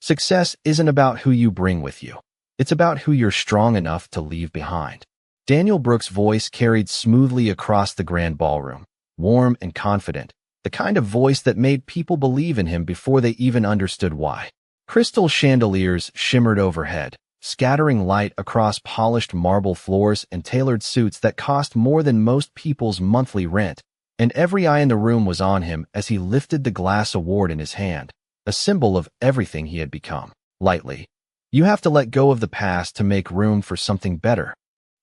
Success isn't about who you bring with you. It's about who you're strong enough to leave behind. Daniel Brooks' voice carried smoothly across the grand ballroom, warm and confident, the kind of voice that made people believe in him before they even understood why. Crystal chandeliers shimmered overhead, scattering light across polished marble floors and tailored suits that cost more than most people's monthly rent, and every eye in the room was on him as he lifted the glass award in his hand, a symbol of everything he had become. Lightly, "You have to let go of the past to make room for something better."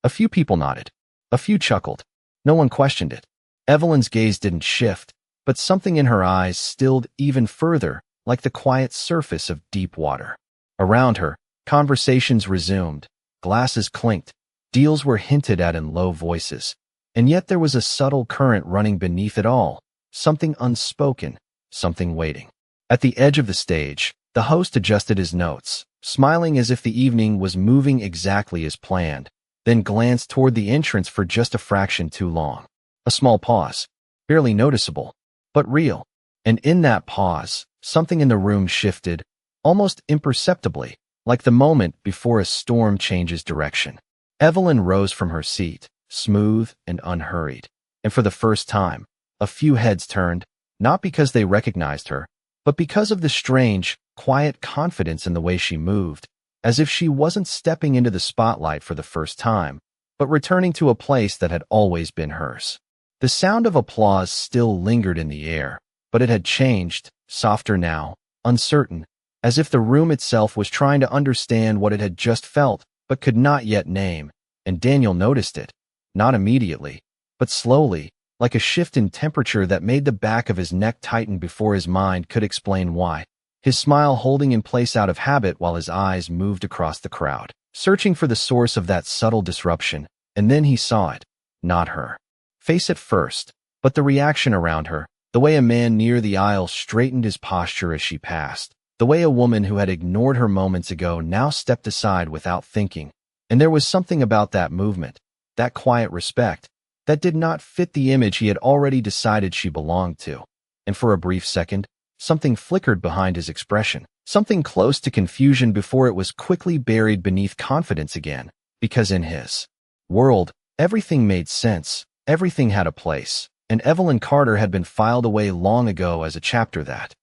A few people nodded. A few chuckled. No one questioned it. Evelyn's gaze didn't shift, but something in her eyes stilled even further, like the quiet surface of deep water. Around her, conversations resumed, glasses clinked, deals were hinted at in low voices, and yet there was a subtle current running beneath it all, something unspoken, something waiting. At the edge of the stage, the host adjusted his notes, smiling as if the evening was moving exactly as planned, then glanced toward the entrance for just a fraction too long. A small pause, barely noticeable, but real. And in that pause, something in the room shifted, almost imperceptibly, like the moment before a storm changes direction. Evelyn rose from her seat, smooth and unhurried. And for the first time, a few heads turned, not because they recognized her, but because of the strange, quiet confidence in the way she moved, as if she wasn't stepping into the spotlight for the first time, but returning to a place that had always been hers. The sound of applause still lingered in the air, but it had changed, softer now, uncertain, as if the room itself was trying to understand what it had just felt, but could not yet name, and Daniel noticed it, not immediately, but slowly, like a shift in temperature that made the back of his neck tighten before his mind could explain why. His smile holding in place out of habit while his eyes moved across the crowd, searching for the source of that subtle disruption, and then he saw it, not her face at first, but the reaction around her, the way a man near the aisle straightened his posture as she passed, the way a woman who had ignored her moments ago now stepped aside without thinking. And there was something about that movement, that quiet respect, that did not fit the image he had already decided she belonged to. And for a brief second, something flickered behind his expression, something close to confusion before it was quickly buried beneath confidence again, because in his world, everything made sense, everything had a place, and Evelyn Carter had been filed away long ago as a chapter that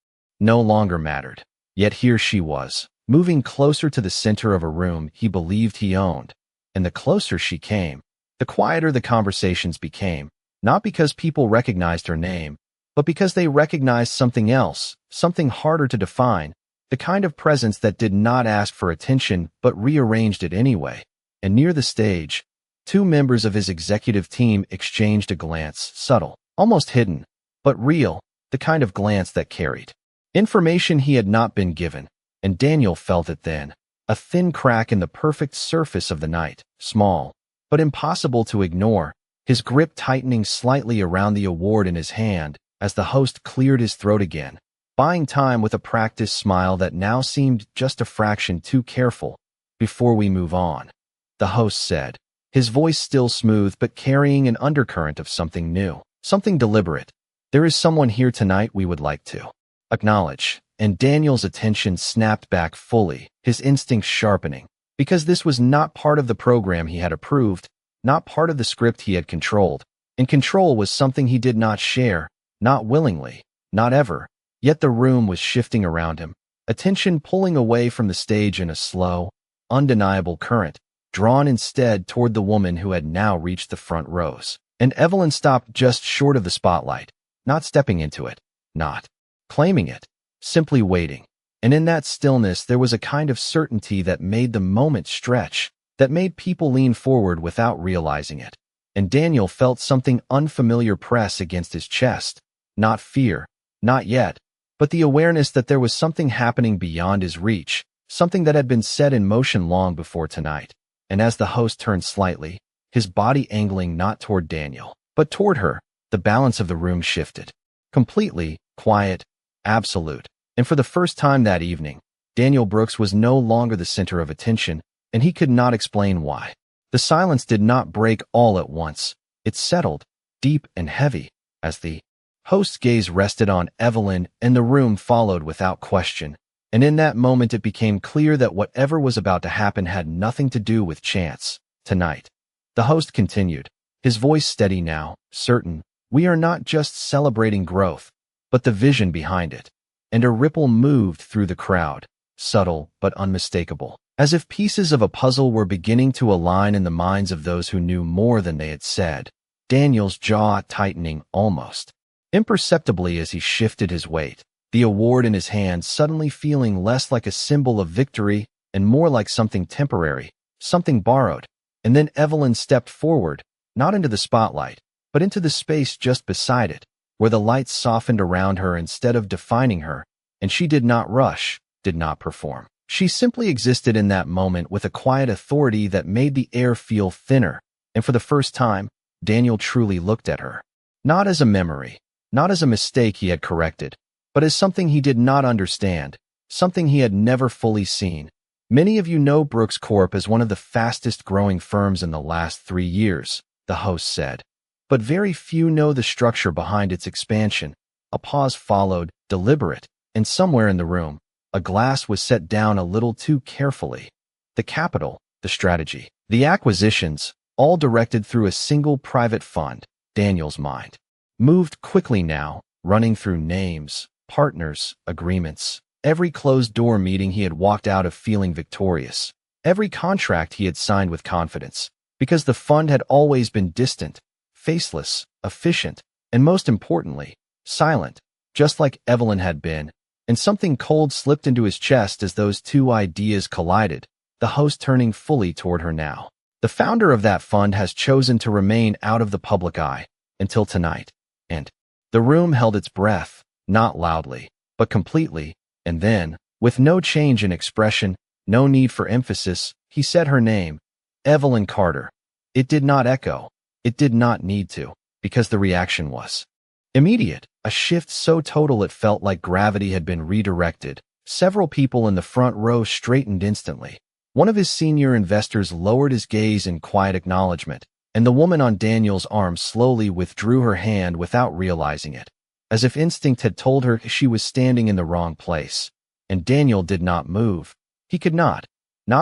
no longer mattered. Yet here she was, moving closer to the center of a room he believed he owned, and the closer she came, the quieter the conversations became, not because people recognized her name, but because they recognized something else, something harder to define, the kind of presence that did not ask for attention but rearranged it anyway. And near the stage, two members of his executive team exchanged a glance, subtle, almost hidden, but real, the kind of glance that carried information he had not been given, and Daniel felt it then, a thin crack in the perfect surface of the night, small, but impossible to ignore, his grip tightening slightly around the award in his hand as the host cleared his throat again, buying time with a practiced smile that now seemed just a fraction too careful. "Before we move on," the host said, his voice still smooth but carrying an undercurrent of something new, something deliberate. "There is someone here tonight we would like to acknowledge." And Daniel's attention snapped back fully, his instincts sharpening, because this was not part of the program he had approved, not part of the script he had controlled, and control was something he did not share, not willingly, not ever. Yet the room was shifting around him, attention pulling away from the stage in a slow, undeniable current, drawn instead toward the woman who had now reached the front rows. And Evelyn stopped just short of the spotlight, not stepping into it, not claiming it, simply waiting. And in that stillness there was a kind of certainty that made the moment stretch, that made people lean forward without realizing it. And Daniel felt something unfamiliar press against his chest, not fear, not yet, but the awareness that there was something happening beyond his reach, something that had been set in motion long before tonight. And as the host turned slightly, his body angling not toward Daniel, but toward her, the balance of the room shifted. Completely, quiet, absolute. And for the first time that evening, Daniel Brooks was no longer the center of attention, and he could not explain why. The silence did not break all at once. It settled, deep and heavy, as the host's gaze rested on Evelyn, and the room followed without question, And in that moment it became clear that whatever was about to happen had nothing to do with chance. Tonight, the host continued, his voice steady now, certain, we are not just celebrating growth, but the vision behind it. And a ripple moved through the crowd, subtle but unmistakable, as if pieces of a puzzle were beginning to align in the minds of those who knew more than they had said. Daniel's jaw tightening almost imperceptibly as he shifted his weight, the award in his hand suddenly feeling less like a symbol of victory and more like something temporary, something borrowed. And then Evelyn stepped forward, not into the spotlight, but into the space just beside it, where the lights softened around her instead of defining her, and she did not rush, did not perform. She simply existed in that moment with a quiet authority that made the air feel thinner, and for the first time, Daniel truly looked at her. Not as a memory, not as a mistake he had corrected, but as something he did not understand, something he had never fully seen. Many of you know Brooks Corp as one of the fastest growing firms in the last 3 years, the host said. But very few know the structure behind its expansion. A pause followed, deliberate, and somewhere in the room, a glass was set down a little too carefully. The capital, the strategy, the acquisitions, all directed through a single private fund. Daniel's mind moved quickly now, running through names, partners, agreements. Every closed-door meeting he had walked out of feeling victorious. Every contract he had signed with confidence. Because the fund had always been distant, faceless, efficient, and most importantly, silent, just like Evelyn had been. And something cold slipped into his chest as those two ideas collided, the host turning fully toward her now. The founder of that fund has chosen to remain out of the public eye until tonight. And the room held its breath, not loudly, but completely. And then, with no change in expression, no need for emphasis, he said her name, Evelyn Carter. It did not echo. It did not need to, because the reaction was immediate, a shift so total it felt like gravity had been redirected. Several people in the front row straightened instantly. One of his senior investors lowered his gaze in quiet acknowledgement, and the woman on Daniel's arm slowly withdrew her hand without realizing it, as if instinct had told her she was standing in the wrong place. And Daniel did not move. He could not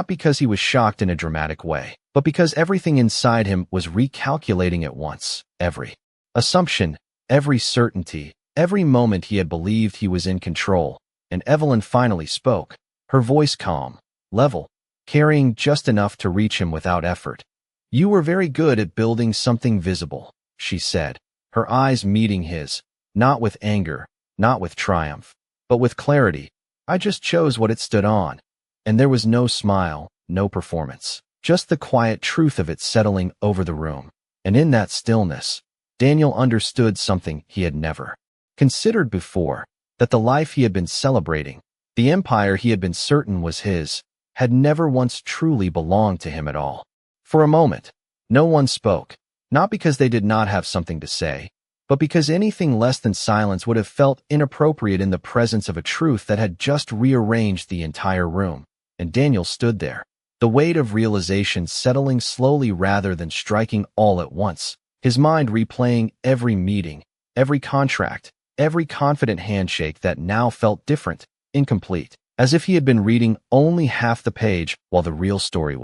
because he was shocked in a dramatic way, but because everything inside him was recalculating at once. Every assumption, every certainty, every moment he had believed he was in control. And Evelyn finally spoke, her voice calm, level, carrying just enough to reach him without effort. You were very good at building something visible, she said, her eyes meeting his, not with anger, not with triumph, but with clarity. I just chose what it stood on. And there was no smile, no performance, just the quiet truth of it settling over the room. And in that stillness, Daniel understood something he had never considered before, that the life he had been celebrating, the empire he had been certain was his, had never once truly belonged to him at all. For a moment, no one spoke, not because they did not have something to say, but because anything less than silence would have felt inappropriate in the presence of a truth that had just rearranged the entire room. And Daniel stood there, the weight of realization settling slowly rather than striking all at once, his mind replaying every meeting, every contract, every confident handshake that now felt different, incomplete, as if he had been reading only half the page while the real story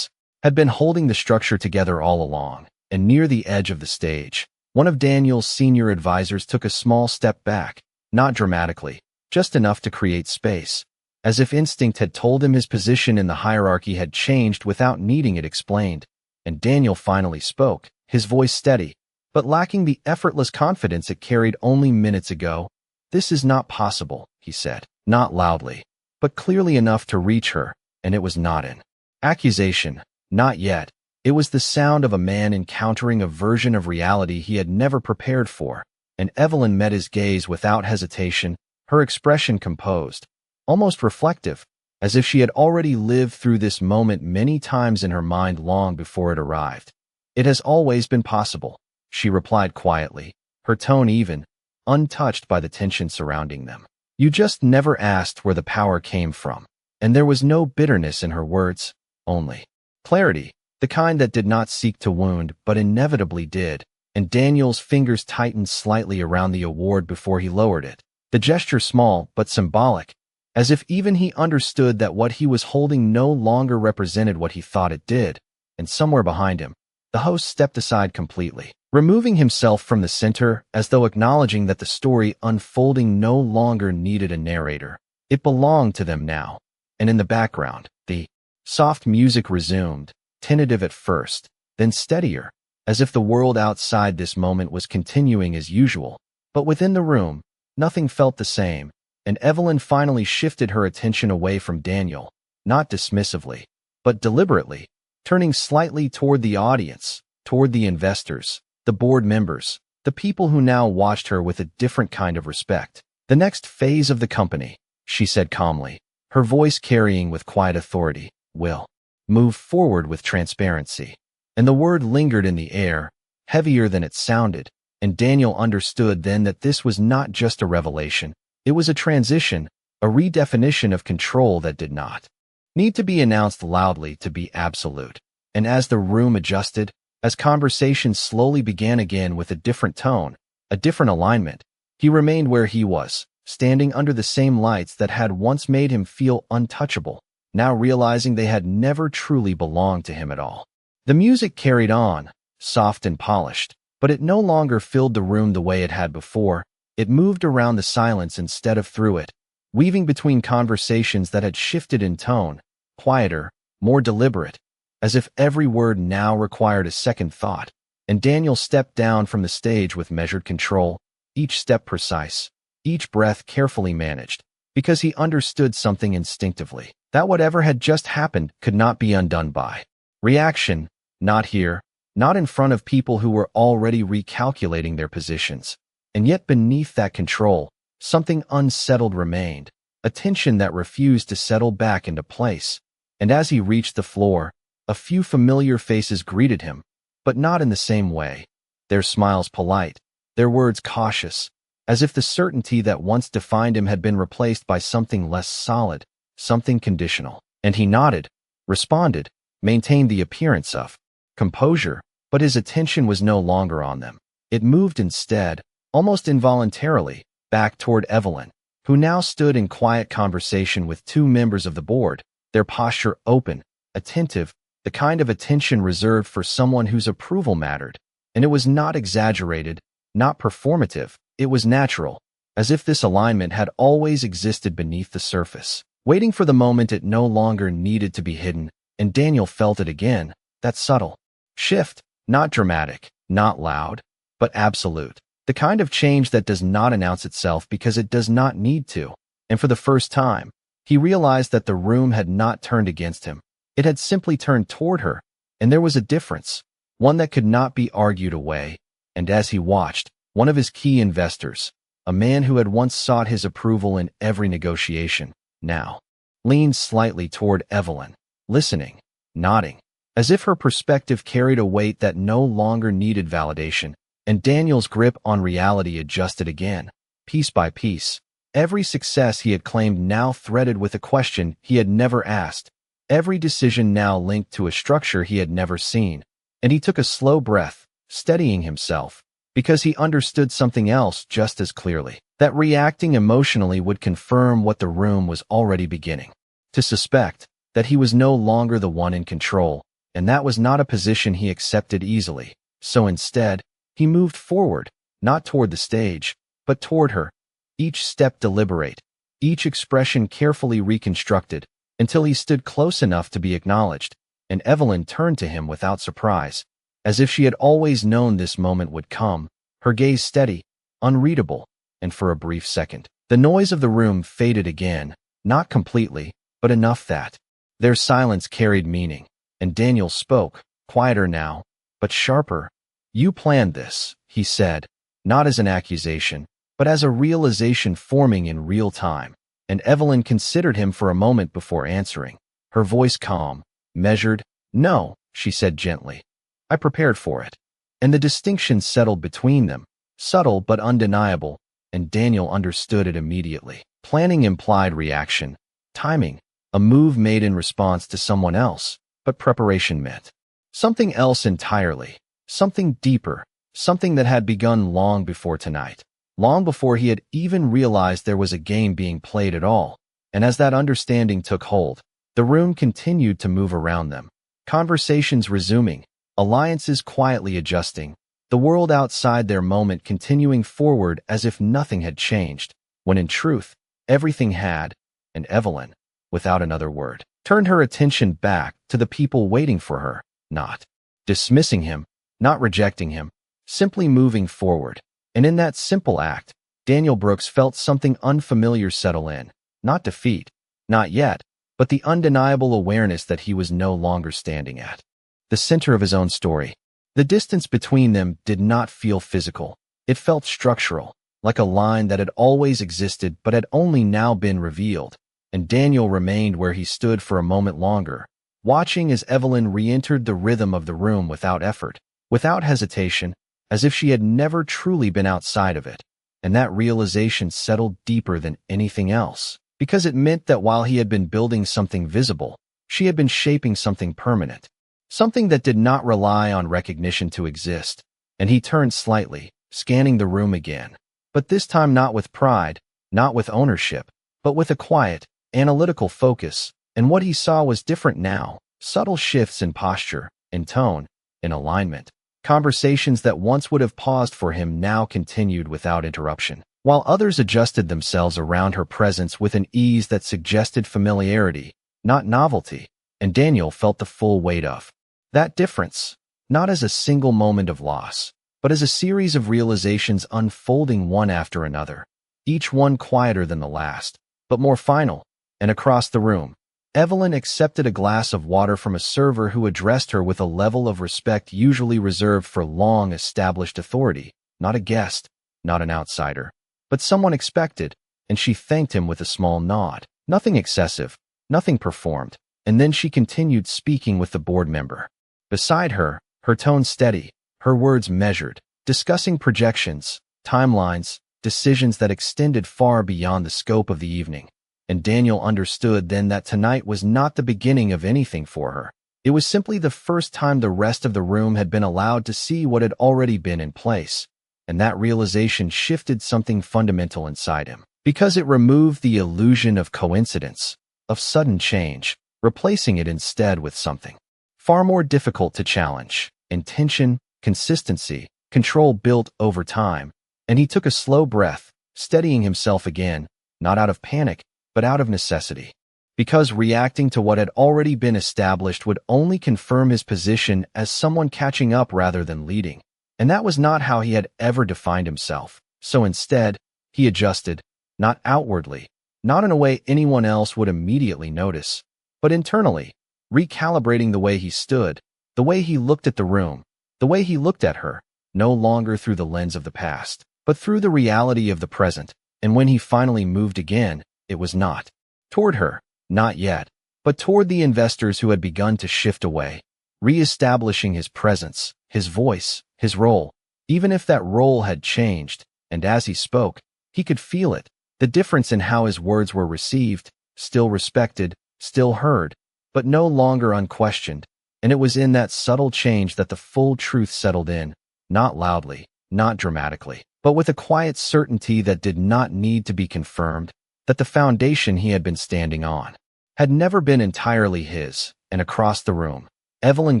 had been holding the structure together all along. And near the edge of the stage, one of Daniel's senior advisors took a small step back, not dramatically, just enough to create space, as if instinct had told him his position in the hierarchy had changed without needing it explained. And Daniel finally spoke, his voice steady, but lacking the effortless confidence it carried only minutes ago. This is not possible, he said, not loudly, but clearly enough to reach her, and it was not an accusation, not yet. It was the sound of a man encountering a version of reality he had never prepared for. And Evelyn met his gaze without hesitation, her expression composed, almost reflective, as if she had already lived through this moment many times in her mind long before it arrived. It has always been possible, she replied quietly, her tone even, untouched by the tension surrounding them. You just never asked where the power came from. And there was no bitterness in her words, only clarity, the kind that did not seek to wound but inevitably did. And Daniel's fingers tightened slightly around the award before he lowered it, the gesture small but symbolic. as if even he understood that what he was holding no longer represented what he thought it did. And somewhere behind him, the host stepped aside completely, removing himself from the center as though acknowledging that the story unfolding no longer needed a narrator. It belonged to them now. And in the background, the soft music resumed, tentative at first, then steadier, as if the world outside this moment was continuing as usual. But within the room, nothing felt the same, and Evelyn finally shifted her attention away from Daniel, not dismissively, but deliberately, turning slightly toward the audience, toward the investors, the board members, the people who now watched her with a different kind of respect. "The next phase of the company," she said calmly, her voice carrying with quiet authority, "will move forward with transparency." And the word lingered in the air, heavier than it sounded, and Daniel understood then that this was not just a revelation. It was a transition, a redefinition of control that did not need to be announced loudly to be absolute. And as the room adjusted, as conversation slowly began again with a different tone, a different alignment, he remained where he was, standing under the same lights that had once made him feel untouchable, now realizing they had never truly belonged to him at all. The music carried on, soft and polished, but it no longer filled the room the way it had before. It moved around the silence instead of through it, weaving between conversations that had shifted in tone, quieter, more deliberate, as if every word now required a second thought. And Daniel stepped down from the stage with measured control, each step precise, each breath carefully managed, because he understood something instinctively, that whatever had just happened could not be undone by reaction, not here, not in front of people who were already recalculating their positions. And yet beneath that control, something unsettled remained, a tension that refused to settle back into place. And as he reached the floor, a few familiar faces greeted him, but not in the same way. Their smiles polite, their words cautious, as if the certainty that once defined him had been replaced by something less solid, something conditional. And he nodded, responded, maintained the appearance of composure, but his attention was no longer on them. It moved instead, almost involuntarily, back toward Evelyn, who now stood in quiet conversation with two members of the board, their posture open, attentive, the kind of attention reserved for someone whose approval mattered. And it was not exaggerated, not performative, it was natural, as if this alignment had always existed beneath the surface, waiting for the moment it no longer needed to be hidden. And Daniel felt it again, that subtle shift, not dramatic, not loud, but absolute. The kind of change that does not announce itself because it does not need to. And for the first time, he realized that the room had not turned against him. It had simply turned toward her, and there was a difference, one that could not be argued away. And as he watched, one of his key investors, a man who had once sought his approval in every negotiation, now leaned slightly toward Evelyn, listening, nodding, as if her perspective carried a weight that no longer needed validation. And Daniel's grip on reality adjusted again, piece by piece. Every success he had claimed now threaded with a question he had never asked, every decision now linked to a structure he had never seen. And he took a slow breath, steadying himself, because he understood something else just as clearly, that reacting emotionally would confirm what the room was already beginning to suspect, that he was no longer the one in control, and that was not a position he accepted easily. So instead, he moved forward, not toward the stage, but toward her, each step deliberate, each expression carefully reconstructed, until he stood close enough to be acknowledged. And Evelyn turned to him without surprise, as if she had always known this moment would come, her gaze steady, unreadable. And for a brief second, the noise of the room faded again, not completely, but enough that their silence carried meaning. And Daniel spoke, quieter now, but sharper. "You planned this," he said, not as an accusation, but as a realization forming in real time. And Evelyn considered him for a moment before answering, her voice calm, measured. "No," she said gently. "I prepared for it." And the distinction settled between them, subtle but undeniable, and Daniel understood it immediately. Planning implied reaction, timing, a move made in response to someone else, but preparation meant something else entirely. Something deeper, something that had begun long before tonight, long before he had even realized there was a game being played at all. And as that understanding took hold, the room continued to move around them. Conversations resuming, alliances quietly adjusting, the world outside their moment continuing forward as if nothing had changed, when in truth, everything had, and Evelyn, without another word, turned her attention back to the people waiting for her, not dismissing him, not rejecting him, simply moving forward. And in that simple act, Daniel Brooks felt something unfamiliar settle in, not defeat, not yet, but the undeniable awareness that he was no longer standing at the center of his own story. The distance between them did not feel physical. It felt structural, like a line that had always existed but had only now been revealed. And Daniel remained where he stood for a moment longer, watching as Evelyn re-entered the rhythm of the room without effort, without hesitation, as if she had never truly been outside of it. And that realization settled deeper than anything else, because it meant that while he had been building something visible, she had been shaping something permanent, something that did not rely on recognition to exist. And he turned slightly, scanning the room again, but this time not with pride, not with ownership, but with a quiet, analytical focus. And what he saw was different now, subtle shifts in posture, in tone, in alignment. Conversations that once would have paused for him now continued without interruption, while others adjusted themselves around her presence with an ease that suggested familiarity, not novelty. And Daniel felt the full weight of that difference, not as a single moment of loss, but as a series of realizations unfolding one after another, each one quieter than the last, but more final. And across the room, Evelyn accepted a glass of water from a server who addressed her with a level of respect usually reserved for long-established authority, not a guest, not an outsider, but someone expected, and she thanked him with a small nod. Nothing excessive, nothing performed, and then she continued speaking with the board member. Beside her, her tone steady, her words measured, discussing projections, timelines, decisions that extended far beyond the scope of the evening. And Daniel understood then that tonight was not the beginning of anything for her. It was simply the first time the rest of the room had been allowed to see what had already been in place. And that realization shifted something fundamental inside him, because it removed the illusion of coincidence, of sudden change, replacing it instead with something far more difficult to challenge: intention, consistency, control built over time. And he took a slow breath, steadying himself again, not out of panic, but out of necessity, because reacting to what had already been established would only confirm his position as someone catching up rather than leading. And that was not how he had ever defined himself. So instead, he adjusted, not outwardly, not in a way anyone else would immediately notice, but internally, recalibrating the way he stood, the way he looked at the room, the way he looked at her, no longer through the lens of the past, but through the reality of the present. And when he finally moved again, it was not toward her, not yet, but toward the investors who had begun to shift away, re-establishing his presence, his voice, his role, even if that role had changed. And as he spoke, he could feel it, the difference in how his words were received, still respected, still heard, but no longer unquestioned. And it was in that subtle change that the full truth settled in, not loudly, not dramatically, but with a quiet certainty that did not need to be confirmed, that the foundation he had been standing on had never been entirely his. And across the room, Evelyn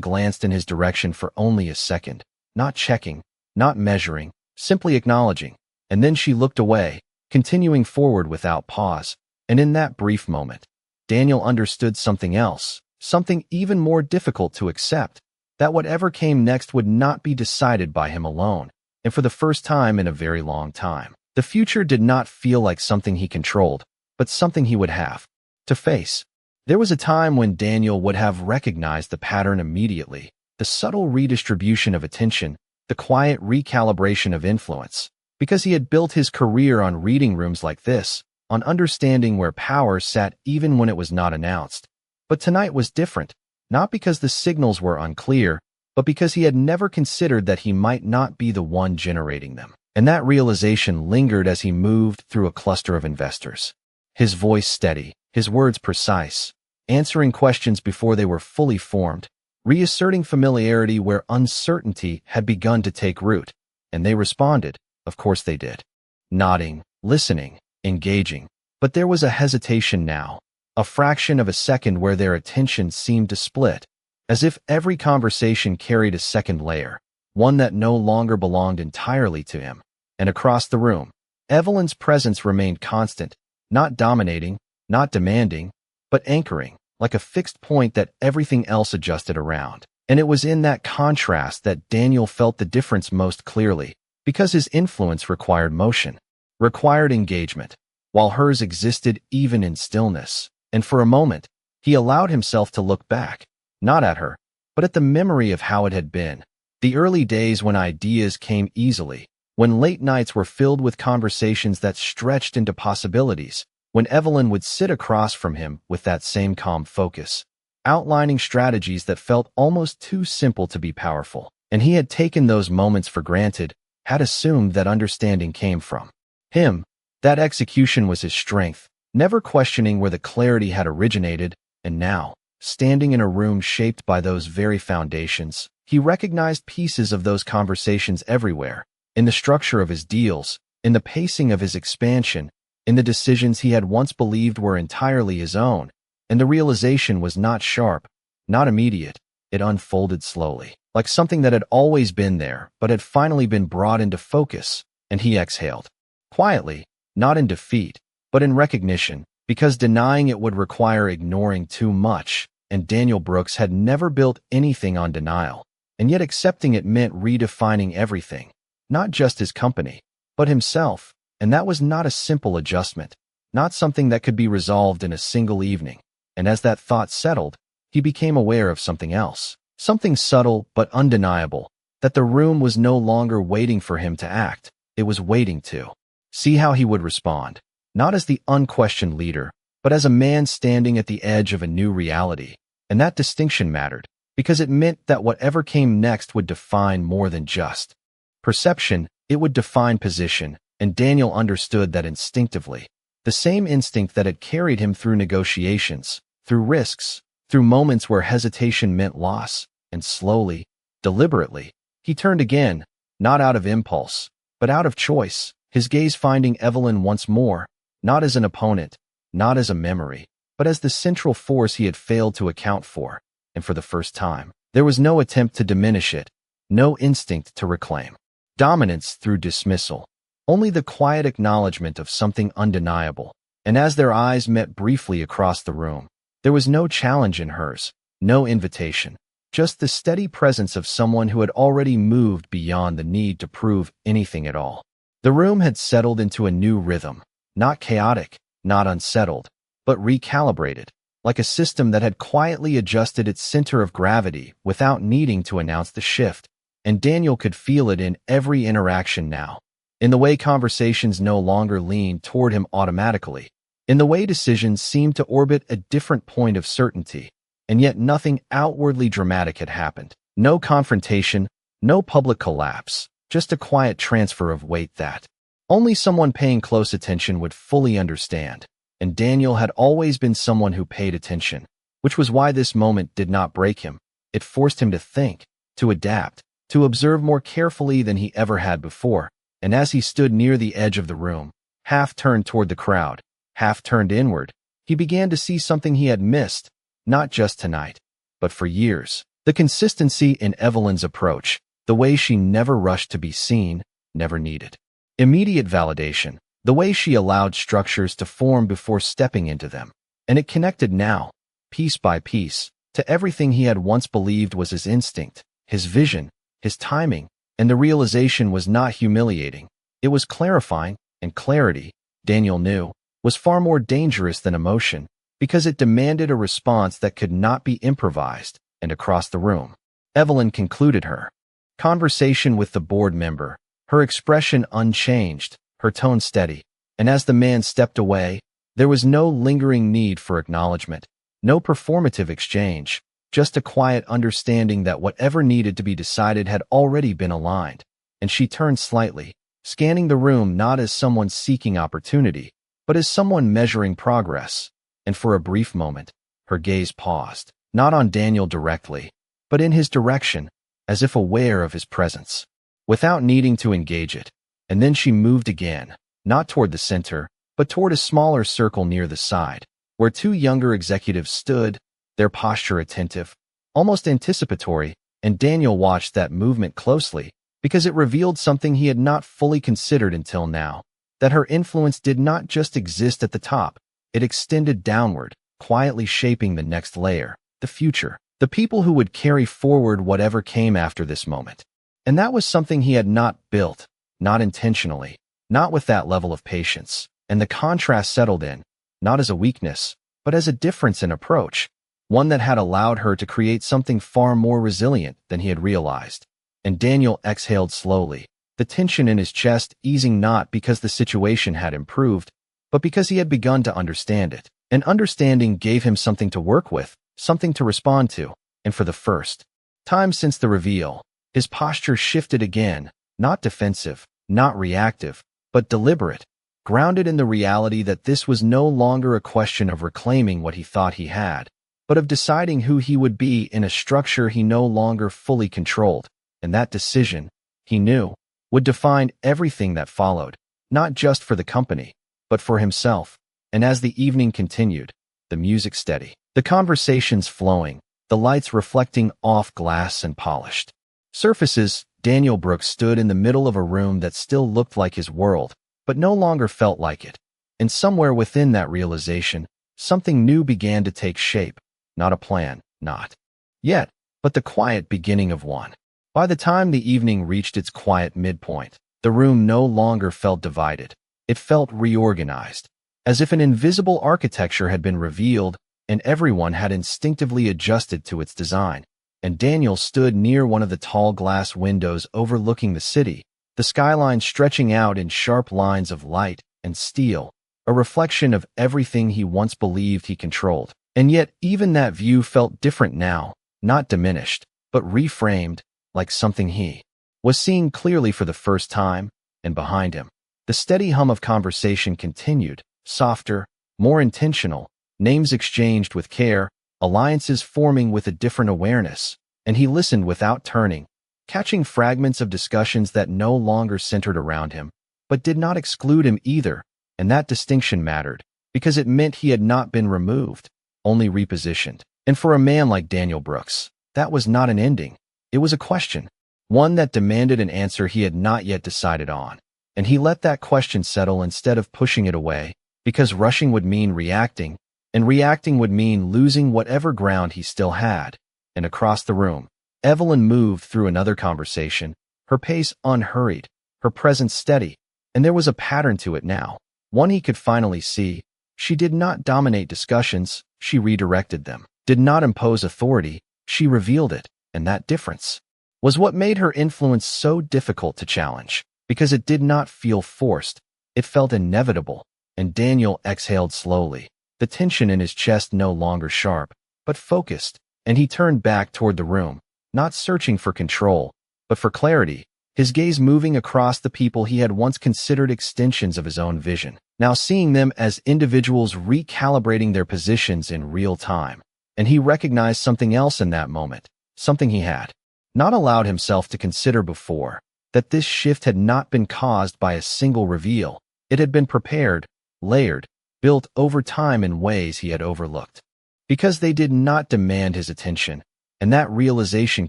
glanced in his direction for only a second, not checking, not measuring, simply acknowledging. And then she looked away, continuing forward without pause. And in that brief moment, Daniel understood something else, something even more difficult to accept, that whatever came next would not be decided by him alone. And for the first time in a very long time, the future did not feel like something he controlled, but something he would have to face. There was a time when Daniel would have recognized the pattern immediately, the subtle redistribution of attention, the quiet recalibration of influence, because he had built his career on reading rooms like this, on understanding where power sat even when it was not announced. But tonight was different, not because the signals were unclear, but because he had never considered that he might not be the one generating them. And that realization lingered as he moved through a cluster of investors. His voice steady, his words precise, answering questions before they were fully formed, reasserting familiarity where uncertainty had begun to take root. And they responded, of course they did. Nodding, listening, engaging, But there was a hesitation now, a fraction of a second where their attention seemed to split, as if every conversation carried a second layer, one that no longer belonged entirely to him. And across the room, Evelyn's presence remained constant, not dominating, not demanding, but anchoring, like a fixed point that everything else adjusted around. And it was in that contrast that Daniel felt the difference most clearly, because his influence required motion, required engagement, while hers existed even in stillness. And for a moment, he allowed himself to look back, not at her, but at the memory of how it had been. The early days when ideas came easily, when late nights were filled with conversations that stretched into possibilities, when Evelyn would sit across from him with that same calm focus, outlining strategies that felt almost too simple to be powerful. And he had taken those moments for granted, had assumed that understanding came from him, that execution was his strength, never questioning where the clarity had originated. And now, standing in a room shaped by those very foundations, he recognized pieces of those conversations everywhere, in the structure of his deals, in the pacing of his expansion, in the decisions he had once believed were entirely his own. And the realization was not sharp, not immediate. It unfolded slowly, like something that had always been there but had finally been brought into focus. And he exhaled, quietly, not in defeat, but in recognition, because denying it would require ignoring too much, and Daniel Brooks had never built anything on denial. And yet accepting it meant redefining everything, not just his company, but himself. And that was not a simple adjustment, not something that could be resolved in a single evening. And as that thought settled, he became aware of something else, something subtle but undeniable, that the room was no longer waiting for him to act. It was waiting to see how he would respond, not as the unquestioned leader, but as a man standing at the edge of a new reality. And that distinction mattered, because it meant that whatever came next would define more than just perception, it would define position. And Daniel understood that instinctively, the same instinct that had carried him through negotiations, through risks, through moments where hesitation meant loss. And slowly, deliberately, he turned again, not out of impulse, but out of choice, his gaze finding Evelyn once more, not as an opponent, not as a memory, but as the central force he had failed to account for. And for the first time, there was no attempt to diminish it, no instinct to reclaim dominance through dismissal, only the quiet acknowledgement of something undeniable. And as their eyes met briefly across the room, there was no challenge in hers, no invitation, just the steady presence of someone who had already moved beyond the need to prove anything at all. The room had settled into a new rhythm, not chaotic, not unsettled, but recalibrated, like a system that had quietly adjusted its center of gravity without needing to announce the shift. And Daniel could feel it in every interaction now, in the way conversations no longer leaned toward him automatically, in the way decisions seemed to orbit a different point of certainty. And yet nothing outwardly dramatic had happened. No confrontation, no public collapse, just a quiet transfer of weight that only someone paying close attention would fully understand. And Daniel had always been someone who paid attention, which was why this moment did not break him. It forced him to think, to adapt, to observe more carefully than he ever had before. And as he stood near the edge of the room, half turned toward the crowd, half turned inward, he began to see something he had missed, not just tonight, but for years. The consistency in Evelyn's approach, the way she never rushed to be seen, never needed immediate validation, the way she allowed structures to form before stepping into them. And it connected now, piece by piece, to everything he had once believed was his instinct, his vision, his timing. And the realization was not humiliating. It was clarifying, and clarity, Daniel knew, was far more dangerous than emotion, because it demanded a response that could not be improvised. And across the room, Evelyn concluded her conversation with the board member, her expression unchanged, her tone steady. And as the man stepped away, there was no lingering need for acknowledgement, no performative exchange, just a quiet understanding that whatever needed to be decided had already been aligned. And she turned slightly, scanning the room not as someone seeking opportunity, but as someone measuring progress. And for a brief moment, her gaze paused, not on Daniel directly, but in his direction, as if aware of his presence, without needing to engage it. And then she moved again, not toward the center, but toward a smaller circle near the side, where two younger executives stood, their posture attentive, almost anticipatory, and Daniel watched that movement closely because it revealed something he had not fully considered until now, that her influence did not just exist at the top, it extended downward, quietly shaping the next layer, the future, the people who would carry forward whatever came after this moment. And that was something he had not built, not intentionally, not with that level of patience, and the contrast settled in, not as a weakness, but as a difference in approach, one that had allowed her to create something far more resilient than he had realized. And Daniel exhaled slowly, the tension in his chest easing not because the situation had improved, but because he had begun to understand it. And understanding gave him something to work with, something to respond to, and for the first time since the reveal, his posture shifted again, not defensive, not reactive, but deliberate, grounded in the reality that this was no longer a question of reclaiming what he thought he had, but of deciding who he would be in a structure he no longer fully controlled. And that decision, he knew, would define everything that followed, not just for the company, but for himself. And as the evening continued, the music steady, the conversations flowing, the lights reflecting off glass and polished surfaces, Daniel Brooks stood in the middle of a room that still looked like his world, but no longer felt like it. And somewhere within that realization, something new began to take shape, not a plan, not yet, but the quiet beginning of one. By the time the evening reached its quiet midpoint, the room no longer felt divided. It felt reorganized, as if an invisible architecture had been revealed and everyone had instinctively adjusted to its design. And Daniel stood near one of the tall glass windows overlooking the city, the skyline stretching out in sharp lines of light and steel, a reflection of everything he once believed he controlled. And yet even that view felt different now, not diminished, but reframed, like something he was seeing clearly for the first time. And behind him, the steady hum of conversation continued, softer, more intentional, names exchanged with care, alliances forming with a different awareness. And he listened without turning, catching fragments of discussions that no longer centered around him, but did not exclude him either. And that distinction mattered, because it meant he had not been removed, only repositioned. And for a man like Daniel Brooks, that was not an ending. It was a question, one that demanded an answer he had not yet decided on. And he let that question settle instead of pushing it away, because rushing would mean reacting, and reacting would mean losing whatever ground he still had. And across the room, Evelyn moved through another conversation, her pace unhurried, her presence steady, and there was a pattern to it now, one he could finally see. She did not dominate discussions, she redirected them, did not impose authority, she revealed it. And that difference was what made her influence so difficult to challenge, because it did not feel forced, it felt inevitable. And Daniel exhaled slowly, the tension in his chest no longer sharp, but focused, and he turned back toward the room, not searching for control, but for clarity, his gaze moving across the people he had once considered extensions of his own vision, now seeing them as individuals recalibrating their positions in real time. And he recognized something else in that moment, something he had not allowed himself to consider before, that this shift had not been caused by a single reveal. It had been prepared, layered, built over time in ways he had overlooked, because they did not demand his attention. And that realization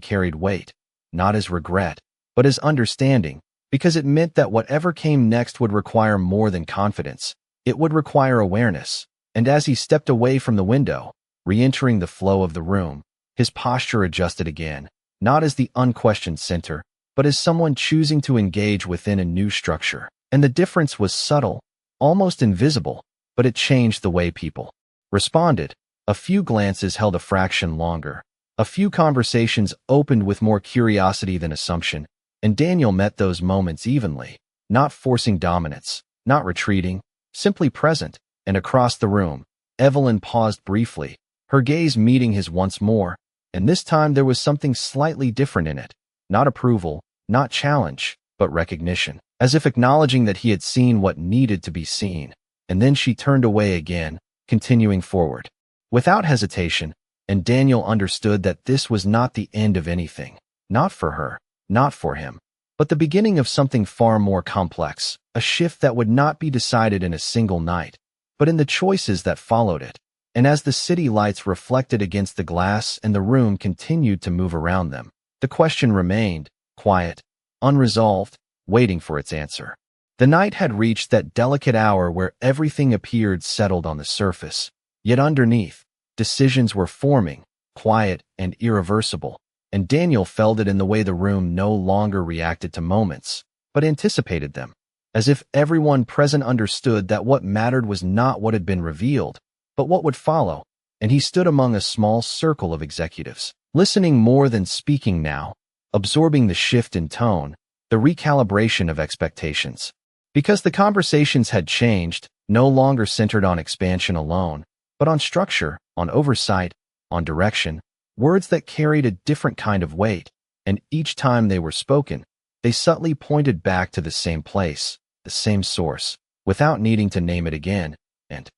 carried weight, not as regret, but as understanding, because it meant that whatever came next would require more than confidence. It would require awareness. And as he stepped away from the window, re-entering the flow of the room, his posture adjusted again, not as the unquestioned center, but as someone choosing to engage within a new structure. And the difference was subtle, almost invisible, but it changed the way people responded. A few glances held a fraction longer. A few conversations opened with more curiosity than assumption, and Daniel met those moments evenly, not forcing dominance, not retreating, simply present. And across the room, Evelyn paused briefly, her gaze meeting his once more, and this time there was something slightly different in it. Not approval, not challenge, but recognition, as if acknowledging that he had seen what needed to be seen. And then she turned away again, continuing forward, without hesitation, and Daniel understood that this was not the end of anything. Not for her, not for him, but the beginning of something far more complex, a shift that would not be decided in a single night, but in the choices that followed it. And as the city lights reflected against the glass and the room continued to move around them, the question remained, quiet, unresolved, waiting for its answer. The night had reached that delicate hour where everything appeared settled on the surface, yet underneath, decisions were forming, quiet and irreversible, and Daniel felt it in the way the room no longer reacted to moments, but anticipated them, as if everyone present understood that what mattered was not what had been revealed, but what would follow, and he stood among a small circle of executives, listening more than speaking now, absorbing the shift in tone, the recalibration of expectations. Because the conversations had changed, no longer centered on expansion alone, but on structure, on oversight, on direction, words that carried a different kind of weight, and each time they were spoken, they subtly pointed back to the same place, the same source, without needing to name it again, and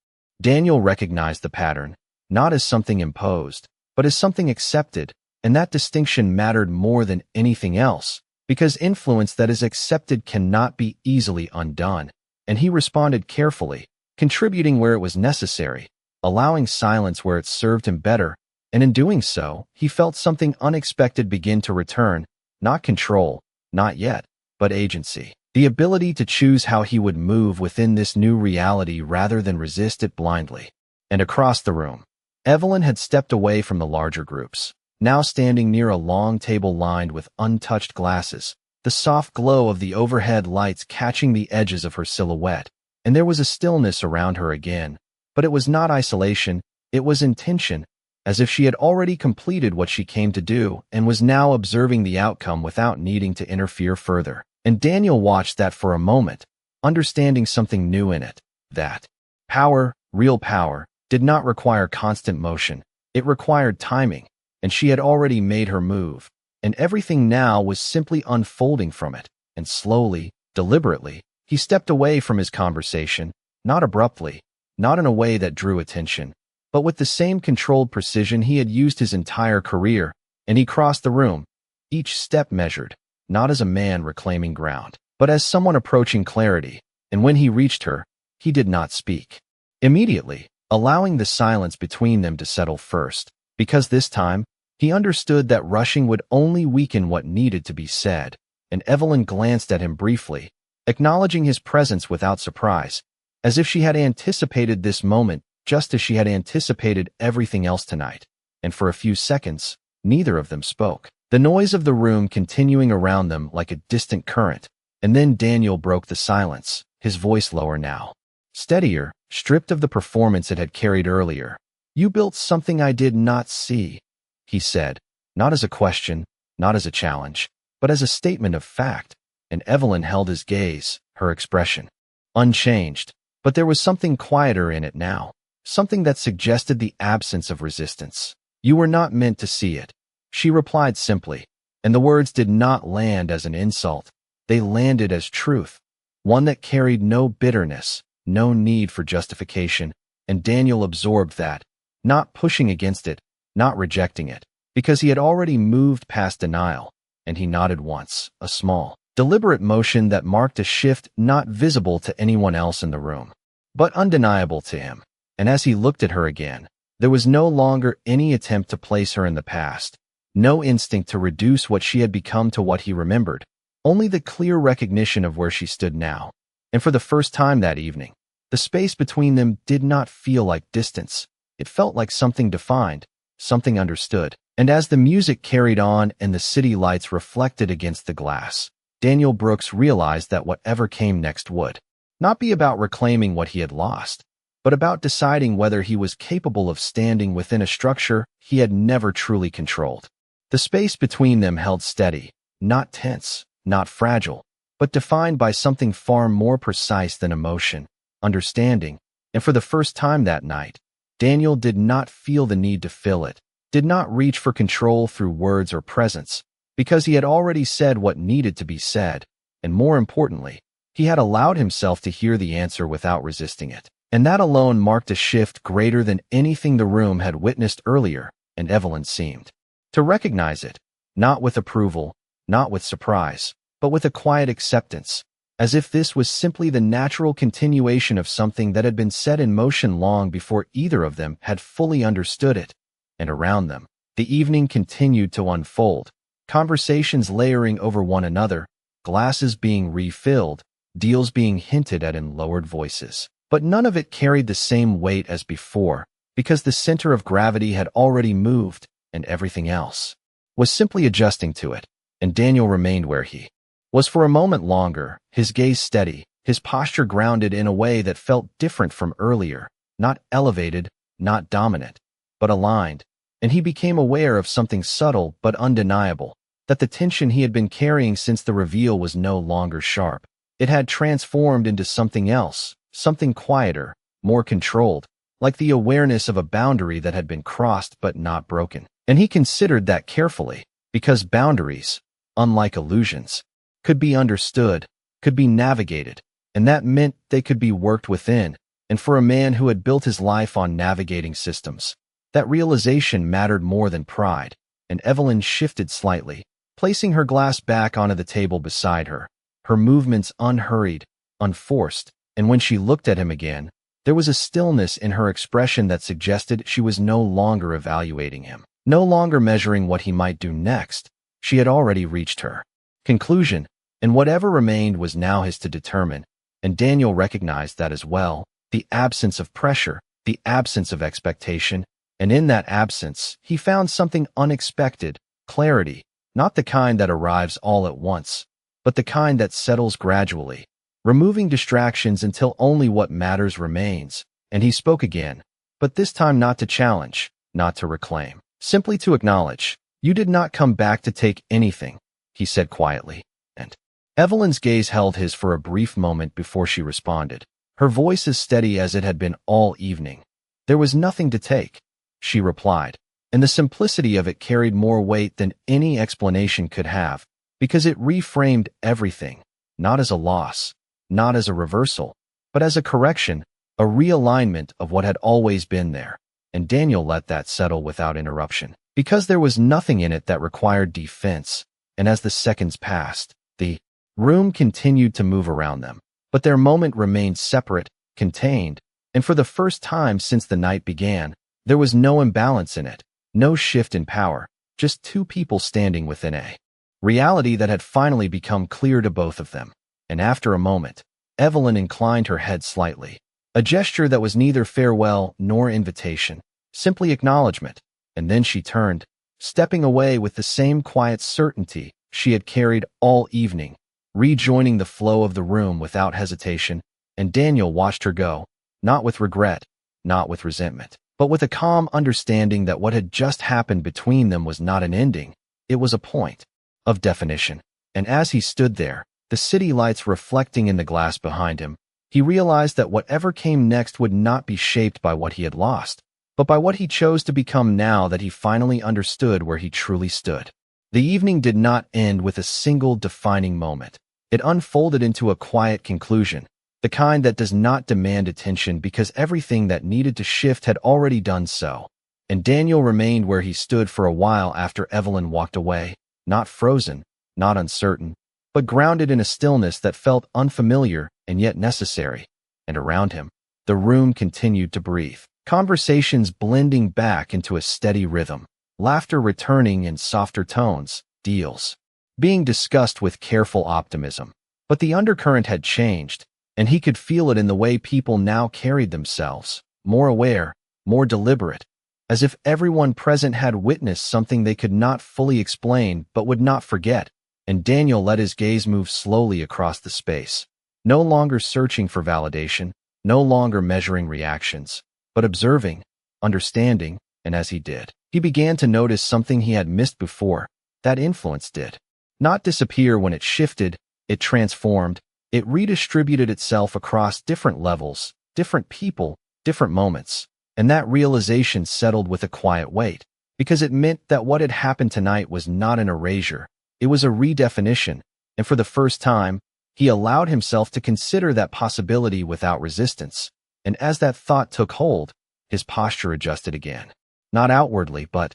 Daniel recognized the pattern, not as something imposed, but as something accepted, and that distinction mattered more than anything else, because influence that is accepted cannot be easily undone, and he responded carefully, contributing where it was necessary, allowing silence where it served him better, and in doing so, he felt something unexpected begin to return, not control, not yet, but agency. The ability to choose how he would move within this new reality rather than resist it blindly. And across the room, Evelyn had stepped away from the larger groups, now standing near a long table lined with untouched glasses, the soft glow of the overhead lights catching the edges of her silhouette, and there was a stillness around her again. But it was not isolation, it was intention, as if she had already completed what she came to do and was now observing the outcome without needing to interfere further. And Daniel watched that for a moment, understanding something new in it, that power, real power, did not require constant motion, it required timing, and she had already made her move, and everything now was simply unfolding from it, and slowly, deliberately, he stepped away from his conversation, not abruptly, not in a way that drew attention, but with the same controlled precision he had used his entire career, and he crossed the room, each step measured, not as a man reclaiming ground, but as someone approaching clarity, and when he reached her, he did not speak. Immediately, allowing the silence between them to settle first, because this time, he understood that rushing would only weaken what needed to be said, and Evelyn glanced at him briefly, acknowledging his presence without surprise, as if she had anticipated this moment just as she had anticipated everything else tonight, and for a few seconds, neither of them spoke. The noise of the room continuing around them like a distant current, and then Daniel broke the silence, his voice lower now. Steadier, stripped of the performance it had carried earlier. "You built something I did not see," he said, not as a question, not as a challenge, but as a statement of fact, and Evelyn held his gaze, her expression unchanged, but there was something quieter in it now, something that suggested the absence of resistance. "You were not meant to see it," she replied simply, and the words did not land as an insult. They landed as truth, one that carried no bitterness, no need for justification, and Daniel absorbed that, not pushing against it, not rejecting it, because he had already moved past denial, and he nodded once, a small, deliberate motion that marked a shift not visible to anyone else in the room, but undeniable to him. And as he looked at her again, there was no longer any attempt to place her in the past, no instinct to reduce what she had become to what he remembered, only the clear recognition of where she stood now. And for the first time that evening, the space between them did not feel like distance. It felt like something defined, something understood. And as the music carried on and the city lights reflected against the glass, Daniel Brooks realized that whatever came next would not be about reclaiming what he had lost, but about deciding whether he was capable of standing within a structure he had never truly controlled. The space between them held steady, not tense, not fragile, but defined by something far more precise than emotion, understanding, and for the first time that night, Daniel did not feel the need to fill it, did not reach for control through words or presence, because he had already said what needed to be said, and more importantly, he had allowed himself to hear the answer without resisting it. And that alone marked a shift greater than anything the room had witnessed earlier, and Evelyn seemed to recognize it, not with approval, not with surprise, but with a quiet acceptance, as if this was simply the natural continuation of something that had been set in motion long before either of them had fully understood it. And around them, the evening continued to unfold, conversations layering over one another, glasses being refilled, deals being hinted at in lowered voices. But none of it carried the same weight as before, because the center of gravity had already moved, and everything else was simply adjusting to it, and Daniel remained where he was for a moment longer, his gaze steady, his posture grounded in a way that felt different from earlier, not elevated, not dominant, but aligned, and he became aware of something subtle but undeniable, that the tension he had been carrying since the reveal was no longer sharp. It had transformed into something else, something quieter, more controlled, like the awareness of a boundary that had been crossed but not broken. And he considered that carefully, because boundaries, unlike illusions, could be understood, could be navigated, and that meant they could be worked within. And for a man who had built his life on navigating systems, that realization mattered more than pride. And Evelyn shifted slightly, placing her glass back onto the table beside her, her movements unhurried, unforced, and when she looked at him again, there was a stillness in her expression that suggested she was no longer evaluating him, no longer measuring what he might do next. She had already reached her conclusion, and whatever remained was now his to determine, and Daniel recognized that as well, the absence of pressure, the absence of expectation, and in that absence, he found something unexpected, clarity, not the kind that arrives all at once, but the kind that settles gradually, removing distractions until only what matters remains. And he spoke again, but this time not to challenge, not to reclaim, simply to acknowledge. "You did not come back to take anything," he said quietly, and Evelyn's gaze held his for a brief moment before she responded, her voice as steady as it had been all evening. "There was nothing to take," she replied, and the simplicity of it carried more weight than any explanation could have, because it reframed everything, not as a loss, not as a reversal, but as a correction, a realignment of what had always been there. And Daniel let that settle without interruption, because there was nothing in it that required defense. And as the seconds passed, the room continued to move around them, but their moment remained separate, contained, and for the first time since the night began, there was no imbalance in it, no shift in power, just two people standing within a reality that had finally become clear to both of them. And after a moment, Evelyn inclined her head slightly, a gesture that was neither farewell nor invitation, simply acknowledgement, and then she turned, stepping away with the same quiet certainty she had carried all evening, rejoining the flow of the room without hesitation. And Daniel watched her go, not with regret, not with resentment, but with a calm understanding that what had just happened between them was not an ending, it was a point of definition. And as he stood there, the city lights reflecting in the glass behind him, he realized that whatever came next would not be shaped by what he had lost, but by what he chose to become now that he finally understood where he truly stood. The evening did not end with a single defining moment. It unfolded into a quiet conclusion, the kind that does not demand attention because everything that needed to shift had already done so. And Daniel remained where he stood for a while after Evelyn walked away, not frozen, not uncertain, but grounded in a stillness that felt unfamiliar and yet necessary. And around him, the room continued to breathe, conversations blending back into a steady rhythm, laughter returning in softer tones, deals being discussed with careful optimism. But the undercurrent had changed, and he could feel it in the way people now carried themselves, more aware, more deliberate, as if everyone present had witnessed something they could not fully explain but would not forget. And Daniel let his gaze move slowly across the space, no longer searching for validation, no longer measuring reactions, but observing, understanding, and as he did, he began to notice something he had missed before. That influence did not disappear when it shifted, it transformed, it redistributed itself across different levels, different people, different moments. And that realization settled with a quiet weight, because it meant that what had happened tonight was not an erasure, it was a redefinition, and for the first time, he allowed himself to consider that possibility without resistance. And as that thought took hold, his posture adjusted again, not outwardly but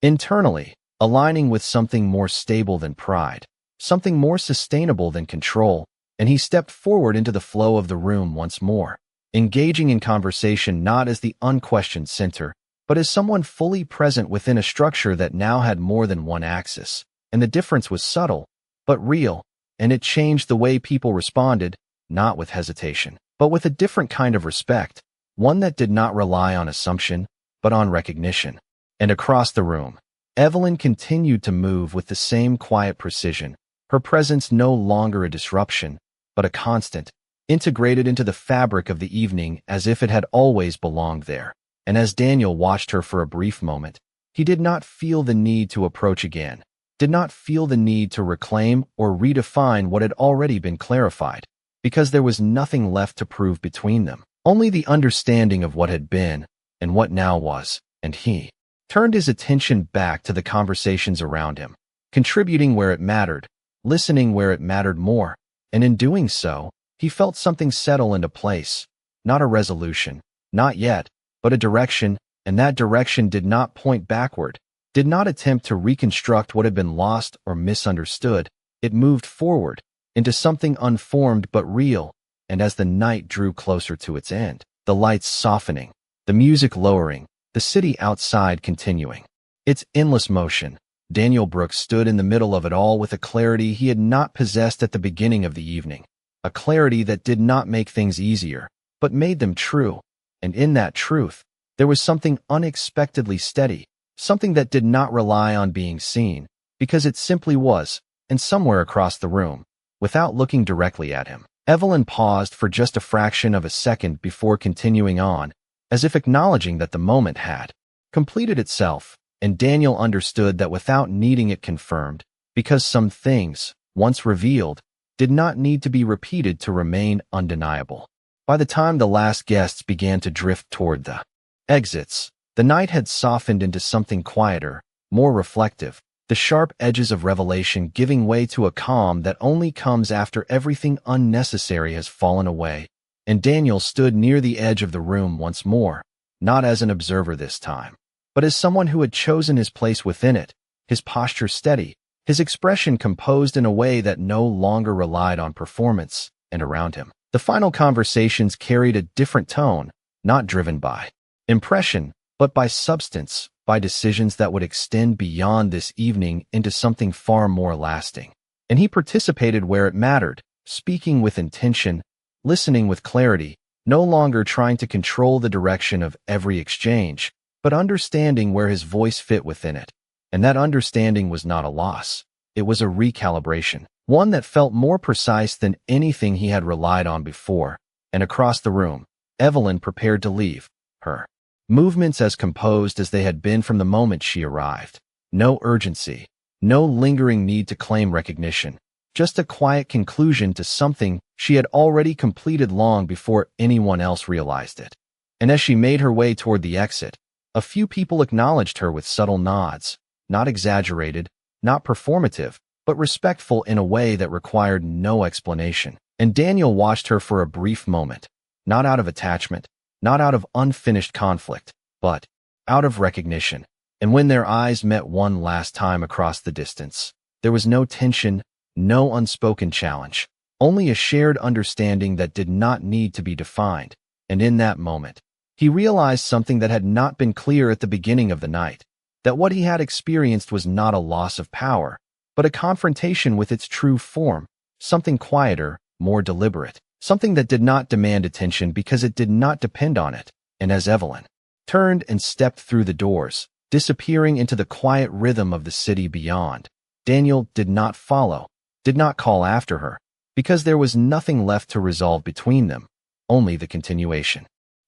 internally, aligning with something more stable than pride, something more sustainable than control, and he stepped forward into the flow of the room once more, engaging in conversation not as the unquestioned center, but as someone fully present within a structure that now had more than one axis. And the difference was subtle, but real, and it changed the way people responded, not with hesitation, but with a different kind of respect, one that did not rely on assumption, but on recognition. And across the room, Evelyn continued to move with the same quiet precision, her presence no longer a disruption, but a constant, integrated into the fabric of the evening as if it had always belonged there. And as Daniel watched her for a brief moment, he did not feel the need to approach again, did not feel the need to reclaim or redefine what had already been clarified, because there was nothing left to prove between them, only the understanding of what had been and what now was, and he turned his attention back to the conversations around him, contributing where it mattered, listening where it mattered more, and in doing so, he felt something settle into place, not a resolution, not yet, but a direction, and that direction did not point backward, did not attempt to reconstruct what had been lost or misunderstood. It moved forward into something unformed but real, and as the night drew closer to its end, the lights softening, the music lowering, the city outside continuing its endless motion, Daniel Brooks stood in the middle of it all with a clarity he had not possessed at the beginning of the evening, a clarity that did not make things easier, but made them true. And in that truth, there was something unexpectedly steady, something that did not rely on being seen, because it simply was, and somewhere across the room, without looking directly at him, Evelyn paused for just a fraction of a second before continuing on, as if acknowledging that the moment had completed itself, and Daniel understood that without needing it confirmed, because some things, once revealed, did not need to be repeated to remain undeniable. By the time the last guests began to drift toward the exits, the night had softened into something quieter, more reflective, the sharp edges of revelation giving way to a calm that only comes after everything unnecessary has fallen away. And Daniel stood near the edge of the room once more, not as an observer this time, but as someone who had chosen his place within it, his posture steady, his expression composed in a way that no longer relied on performance. And around him, the final conversations carried a different tone, not driven by impression, but by substance, by decisions that would extend beyond this evening into something far more lasting. And he participated where it mattered, speaking with intention, listening with clarity, no longer trying to control the direction of every exchange, but understanding where his voice fit within it. And that understanding was not a loss. It was a recalibration, one that felt more precise than anything he had relied on before. And across the room, Evelyn prepared to leave, her movements as composed as they had been from the moment she arrived. No urgency, no lingering need to claim recognition, just a quiet conclusion to something she had already completed long before anyone else realized it. And as she made her way toward the exit, a few people acknowledged her with subtle nods, not exaggerated, not performative, but respectful in a way that required no explanation. And Daniel watched her for a brief moment, not out of attachment, not out of unfinished conflict, but out of recognition. And when their eyes met one last time across the distance, there was no tension, no unspoken challenge, only a shared understanding that did not need to be defined. And in that moment, he realized something that had not been clear at the beginning of the night, that what he had experienced was not a loss of power, but a confrontation with its true form, something quieter, more deliberate, something that did not demand attention because it did not depend on it. And as Evelyn turned and stepped through the doors, disappearing into the quiet rhythm of the city beyond, Daniel did not follow, did not call after her, because there was nothing left to resolve between them, only the continuation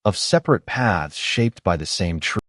of separate paths shaped by the same truth.